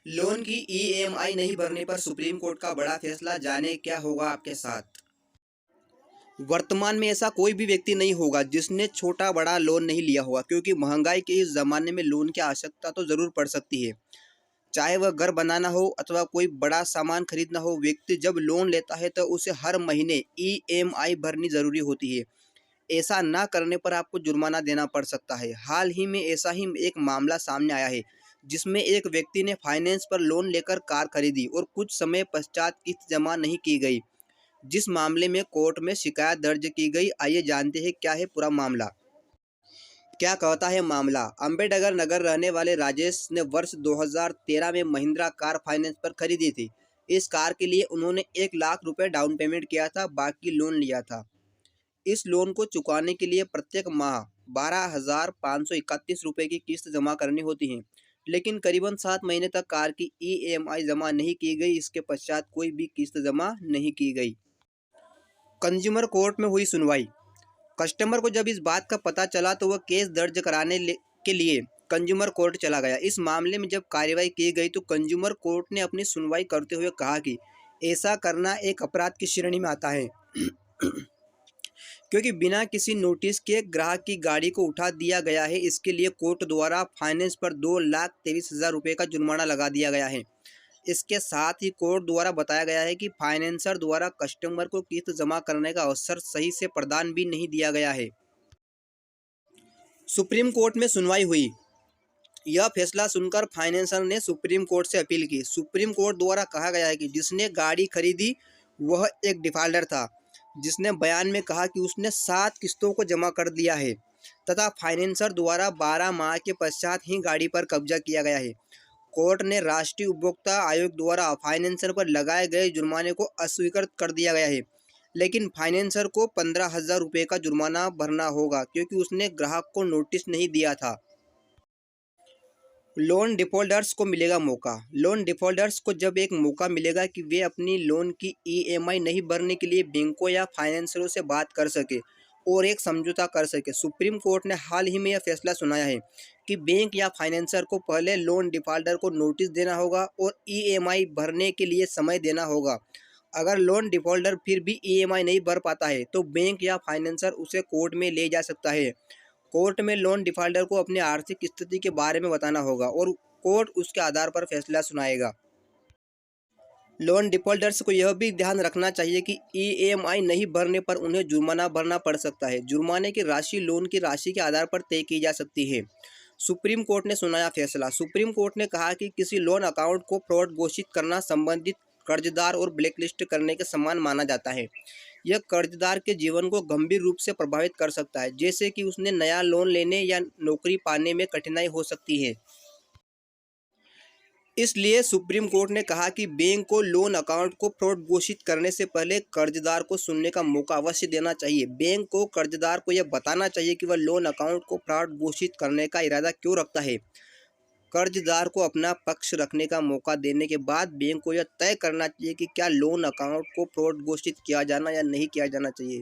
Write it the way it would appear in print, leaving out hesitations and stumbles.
Loan की EMI नहीं भरने पर सुप्रीम कोर्ट का बड़ा फैसला, जाने क्या होगा आपके साथ। वर्तमान में ऐसा कोई भी व्यक्ति नहीं होगा जिसने छोटा बड़ा लोन नहीं लिया होगा, क्योंकि महंगाई के इस ज़माने में लोन की आवश्यकता तो ज़रूर पड़ सकती है। चाहे वह घर बनाना हो अथवा कोई बड़ा सामान खरीदना हो, व्यक्ति जब लोन लेता है तो उसे हर महीने ईएमआई भरनी ज़रूरी होती है। ऐसा ना करने पर आपको जुर्माना देना पड़ सकता है। हाल ही में ऐसा ही एक मामला सामने आया है, जिसमें एक व्यक्ति ने फाइनेंस पर लोन लेकर कार खरीदी और कुछ समय पश्चात किस्त जमा नहीं की गई, जिस मामले में कोर्ट में शिकायत दर्ज की गई। आइए जानते हैं क्या है पूरा मामला। क्या कहता है मामला। अम्बेडकर नगर रहने वाले राजेश ने वर्ष 2013 में महिंद्रा कार फाइनेंस पर खरीदी थी। इस कार के लिए उन्होंने 1 लाख रुपए डाउन पेमेंट किया था, बाकी लोन लिया था। इस लोन को चुकाने के लिए प्रत्येक माह 12,531 रुपये की किस्त जमा करनी होती है, लेकिन करीबन 7 महीने तक कार की ईएमआई जमा नहीं की गई। इसके पश्चात कोई भी किस्त जमा नहीं की गई। कंज्यूमर कोर्ट में हुई सुनवाई। कस्टमर को जब इस बात का पता चला तो वह केस दर्ज के लिए कंज्यूमर कोर्ट चला गया। इस मामले में जब कार्रवाई की गई तो कंज्यूमर कोर्ट ने अपनी सुनवाई करते हुए कहा कि ऐसा करना एक अपराध की श्रेणी में आता है क्योंकि बिना किसी नोटिस के ग्राहक की गाड़ी को उठा दिया गया है। इसके लिए कोर्ट द्वारा फाइनेंस पर 2,23,000 रुपये का जुर्माना लगा दिया गया है। इसके साथ ही कोर्ट द्वारा बताया गया है कि फाइनेंसर द्वारा कस्टमर को किस्त जमा करने का अवसर सही से प्रदान भी नहीं दिया गया है। सुप्रीम कोर्ट में सुनवाई हुई। यह फैसला सुनकर फाइनेंसर ने सुप्रीम कोर्ट से अपील की। सुप्रीम कोर्ट द्वारा कहा गया है कि जिसने गाड़ी खरीदी वह एक डिफाल्टर था, जिसने बयान में कहा कि उसने 7 किस्तों को जमा कर दिया है तथा फाइनेंसर द्वारा 12 माह के पश्चात ही गाड़ी पर कब्जा किया गया है। कोर्ट ने राष्ट्रीय उपभोक्ता आयोग द्वारा फाइनेंसर पर लगाए गए जुर्माने को अस्वीकृत कर दिया गया है, लेकिन फाइनेंसर को 15,000 रुपये का जुर्माना भरना होगा, क्योंकि उसने ग्राहक को नोटिस नहीं दिया था। लोन डिफ़ॉल्टर्स को मिलेगा मौका। लोन डिफ़ॉल्टर्स को जब एक मौका मिलेगा कि वे अपनी लोन की ईएमआई नहीं भरने के लिए बैंकों या फाइनेंसरों से बात कर सके और एक समझौता कर सके। सुप्रीम कोर्ट ने हाल ही में यह फैसला सुनाया है कि बैंक या फाइनेंसर को पहले लोन डिफ़ॉल्टर को नोटिस देना होगा और ईएमआई भरने के लिए समय देना होगा। अगर लोन डिफ़ॉल्टर फिर भी ईएमआई नहीं भर पाता है तो बैंक या फाइनेंसर उसे कोर्ट में ले जा सकता है। कोर्ट में लोन डिफ़ॉल्टर को अपनी आर्थिक स्थिति के बारे में बताना होगा और कोर्ट उसके आधार पर फैसला सुनाएगा। लोन डिफ़ॉल्टर्स को यह भी ध्यान रखना चाहिए कि ईएमआई नहीं भरने पर उन्हें जुर्माना भरना पड़ सकता है। जुर्माने की राशि लोन की राशि के आधार पर तय की जा सकती है। सुप्रीम कोर्ट ने सुनाया फैसला। सुप्रीम कोर्ट ने कहा कि किसी लोन अकाउंट को फ्रॉड घोषित करना संबंधित कर्जदार और ब्लैकलिस्ट करने के समान माना जाता है। यह कर्जदार के जीवन को गंभीर रूप से प्रभावित कर सकता है, जैसे कि उसने नया लोन लेने या नौकरी पाने में कठिनाई हो सकती है। इसलिए सुप्रीम कोर्ट ने कहा कि बैंक को लोन अकाउंट को फ्रॉड घोषित करने से पहले कर्जदार को सुनने का मौका अवश्य देना चाहिए। बैंक को कर्जदार को यह बताना चाहिए कि वह लोन अकाउंट को फ्रॉड घोषित करने का इरादा क्यों रखता है। कर्जदार को अपना पक्ष रखने का मौका देने के बाद बैंक को यह तय करना चाहिए कि क्या लोन अकाउंट को फ्रॉड घोषित किया जाना या नहीं किया जाना चाहिए।